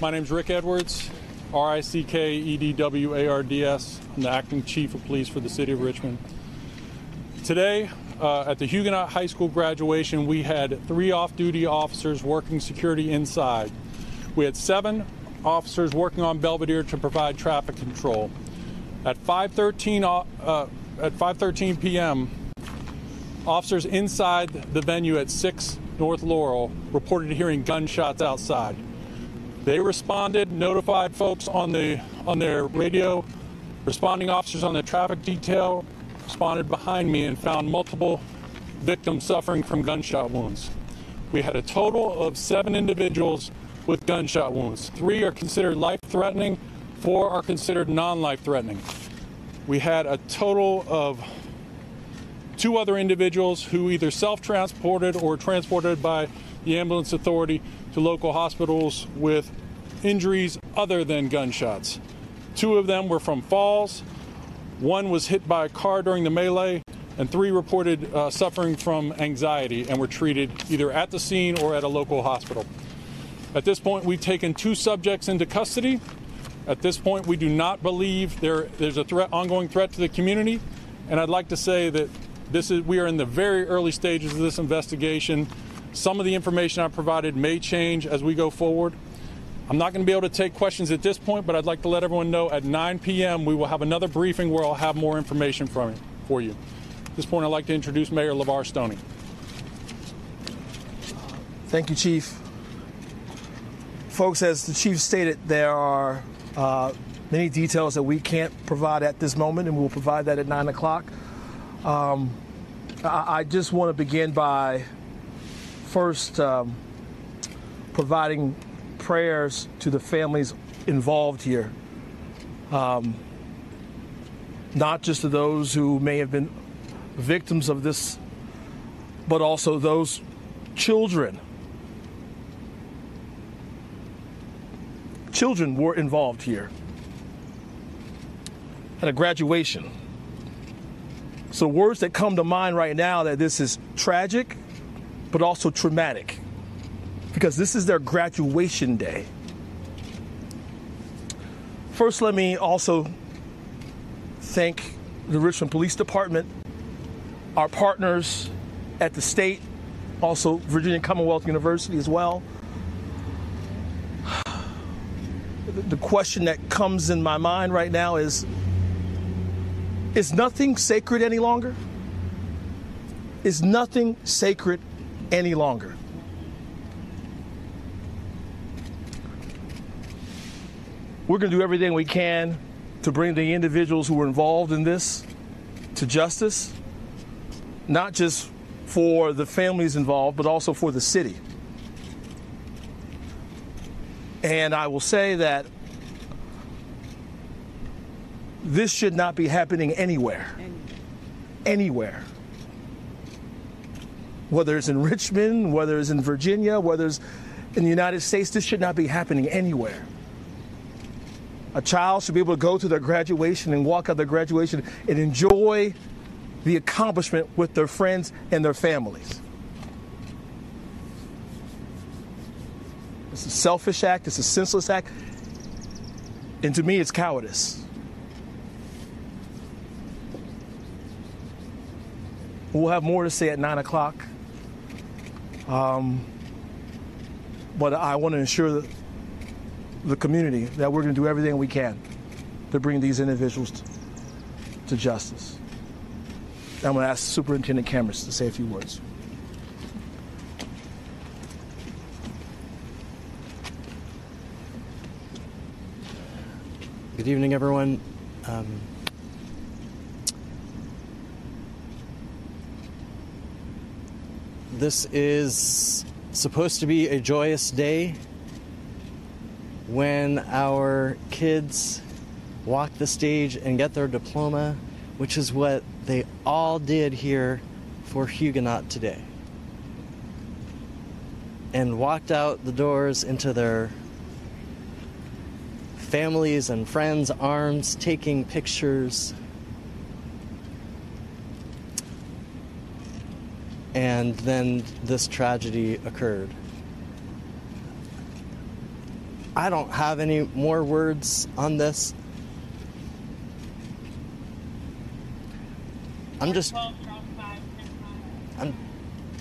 My name's Rick Edwards, R-I-C-K-E-D-W-A-R-D-S. I'm the acting chief of police for the city of Richmond. Today, at the Huguenot High School graduation, we had 3 off-duty officers working security inside. We had 7 officers working on Belvedere to provide traffic control. At 5:13 p.m., officers inside the venue at 6 North Laurel reported hearing gunshots outside. They responded, notified folks on their radio. Responding officers on the traffic detail responded behind me and found multiple victims suffering from gunshot wounds. We had a total of 7 individuals with gunshot wounds. 3 are considered life-threatening, 4 are considered non-life-threatening. We had a total of 2 other individuals who either self-transported or transported by the ambulance authority to local hospitals with injuries other than gunshots. 2 of them were from falls. 1 was hit by a car during the melee, and 3 reported suffering from anxiety and were treated either at the scene or at a local hospital. At this point, we've taken 2 subjects into custody. At this point, we do not believe there's a ongoing threat to the community, and I'd like to say that we are in the very early stages of this investigation. Some of the information I provided may change as we go forward. I'm not going to be able to take questions at this point, but I'd like to let everyone know at 9 p.m. we will have another briefing where I'll have more information for you. At this point, I'd like to introduce Mayor LeVar Stoney. Thank you, Chief. Folks, as the Chief stated, there are many details that we can't provide at this moment, and we'll provide that at 9 o'clock. I just want to begin by first providing prayers to the families involved here, not just to those who may have been victims of this, but also those children. Children were involved here at a graduation. So words that come to mind right now that this is tragic, but also traumatic, because this is their graduation day. First, let me also thank the Richmond Police Department, our partners at the state, also Virginia Commonwealth University as well. The question that comes in my mind right now is nothing sacred any longer? Is nothing sacred any longer? We're going to do everything we can to bring the individuals who were involved in this to justice, not just for the families involved, but also for the city. And I will say that this should not be happening anywhere. Anywhere. Whether it's in Richmond, whether it's in Virginia, whether it's in the United States, this should not be happening anywhere. A child should be able to go to their graduation and walk out their graduation and enjoy the accomplishment with their friends and their families. It's a selfish act, it's a senseless act, and to me, it's cowardice. We'll have more to say at 9 o'clock, but I want to assure the community that we're going to do everything we can to bring these individuals to justice. I'm going to ask Superintendent Cameron to say a few words. Good evening, everyone. This is supposed to be a joyous day when our kids walk the stage and get their diploma, which is what they all did here for Huguenot today. And walked out the doors into their families and friends' arms, taking pictures. And then this tragedy occurred. I don't have any more words on this. I'm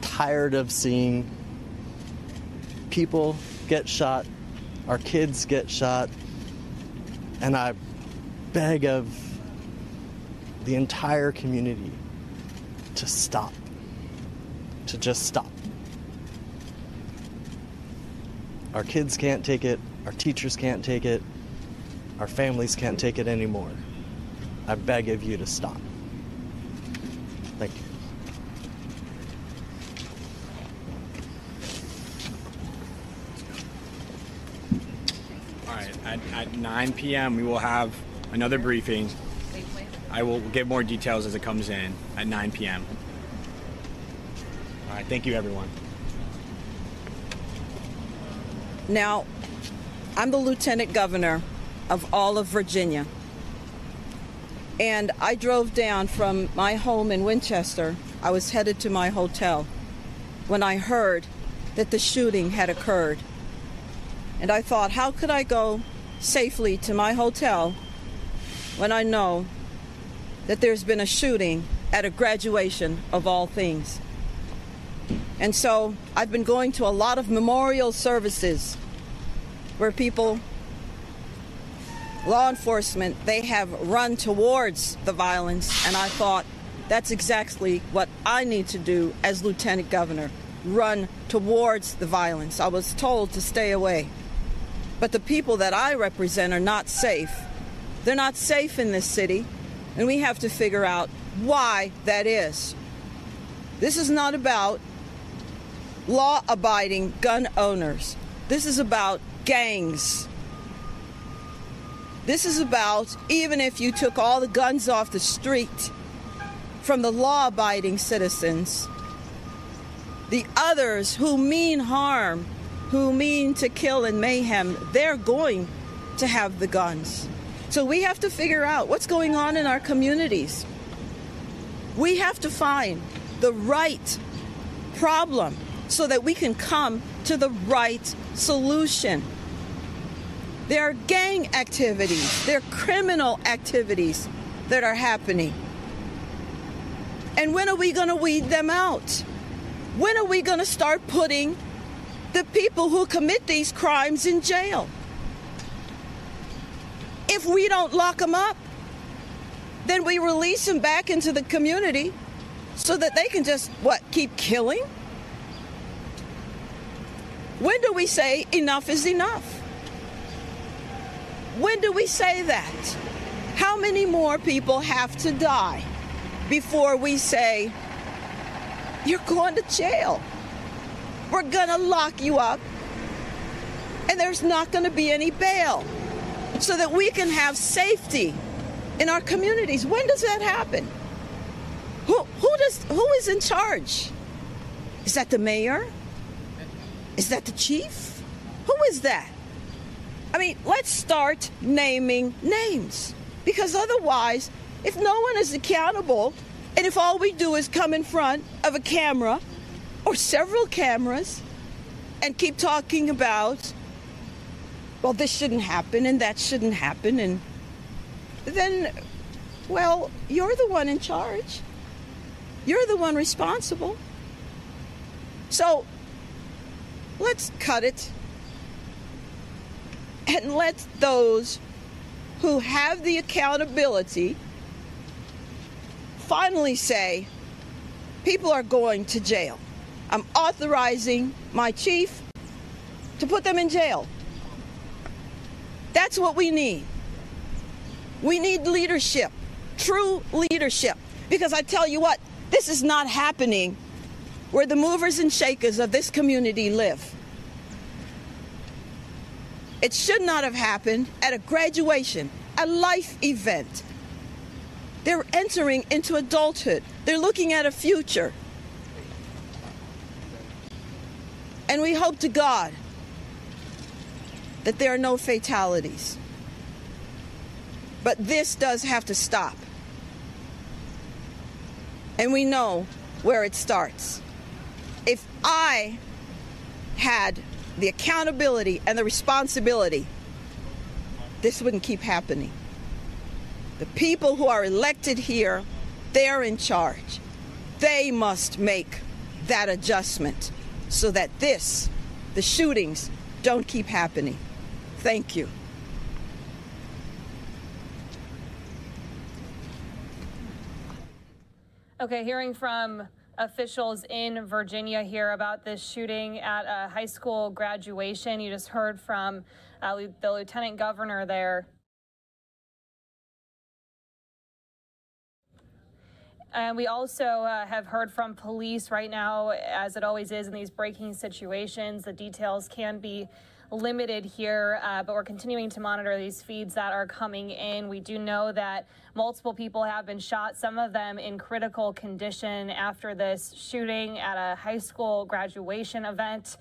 tired of seeing people get shot, our kids get shot, and I beg of the entire community to stop, to just stop. Our kids can't take it, our teachers can't take it, our families can't take it anymore. I beg of you to stop. Thank you. All right, at 9 p.m. we will have another briefing. I will give more details as it comes in at 9 p.m. All right, thank you, everyone. Now, I'm the Lieutenant Governor of all of Virginia. And I drove down from my home in Winchester. I was headed to my hotel when I heard that the shooting had occurred. And I thought, how could I go safely to my hotel when I know that there's been a shooting at a graduation of all things? And so I've been going to a lot of memorial services where people, law enforcement, they have run towards the violence, and I thought that's exactly what I need to do as Lieutenant Governor, run towards the violence. I was told to stay away. But the people that I represent are not safe. They're not safe in this city, and we have to figure out why that is. This is not about law-abiding gun owners. This is about gangs. This is about, even if you took all the guns off the street from the law-abiding citizens, the others who mean harm, who mean to kill and mayhem, they're going to have the guns. So we have to figure out what's going on in our communities. We have to find the right problem so that we can come to the right solution. There are gang activities, there are criminal activities that are happening. And when are we going to weed them out? When are we going to start putting the people who commit these crimes in jail? If we don't lock them up, then we release them back into the community so that they can just, keep killing? When do we say enough is enough? When do we say that? How many more people have to die before we say, you're going to jail? We're going to lock you up, and there's not going to be any bail so that we can have safety in our communities. When does that happen? Who is in charge? Is that the mayor? Is that the chief? Who is that? I mean, let's start naming names, because otherwise, if no one is accountable, and if all we do is come in front of a camera or several cameras and keep talking about, well, this shouldn't happen and that shouldn't happen, and then, well, you're the one in charge. You're the one responsible. So let's cut it and let those who have the accountability finally say, people are going to jail. I'm authorizing my chief to put them in jail. That's what we need. We need leadership, true leadership. Because I tell you what, this is not happening where the movers and shakers of this community live. It should not have happened at a graduation, a life event. They're entering into adulthood. They're looking at a future. And we hope to God that there are no fatalities. But this does have to stop. And we know where it starts. If I had the accountability and the responsibility, this wouldn't keep happening. The people who are elected here, they're in charge. They must make that adjustment so that the shootings don't keep happening. Thank you. Okay, hearing from officials in Virginia here about this shooting at a high school graduation. You just heard from the lieutenant governor there. And we also have heard from police right now, as it always is in these breaking situations. The details can be limited here, but we're continuing to monitor these feeds that are coming in. We do know that multiple people have been shot, some of them in critical condition after this shooting at a high school graduation event.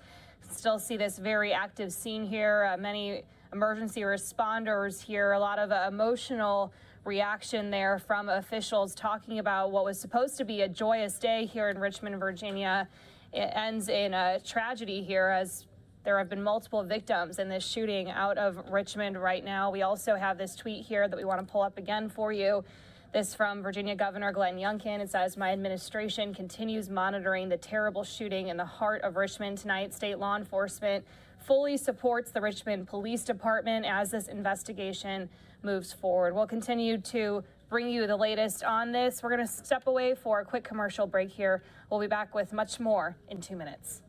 Still see this very active scene here. Many emergency responders here, a lot of emotional reaction there from officials talking about what was supposed to be a joyous day here in Richmond, Virginia. It ends in a tragedy here as there have been multiple victims in this shooting out of Richmond right now. We also have this tweet here that we want to pull up again for you. This from Virginia Governor Glenn Youngkin. It says, "My administration continues monitoring the terrible shooting in the heart of Richmond tonight. State law enforcement fully supports the Richmond Police Department as this investigation moves forward." We'll continue to bring you the latest on this. We're going to step away for a quick commercial break here. We'll be back with much more in 2 minutes.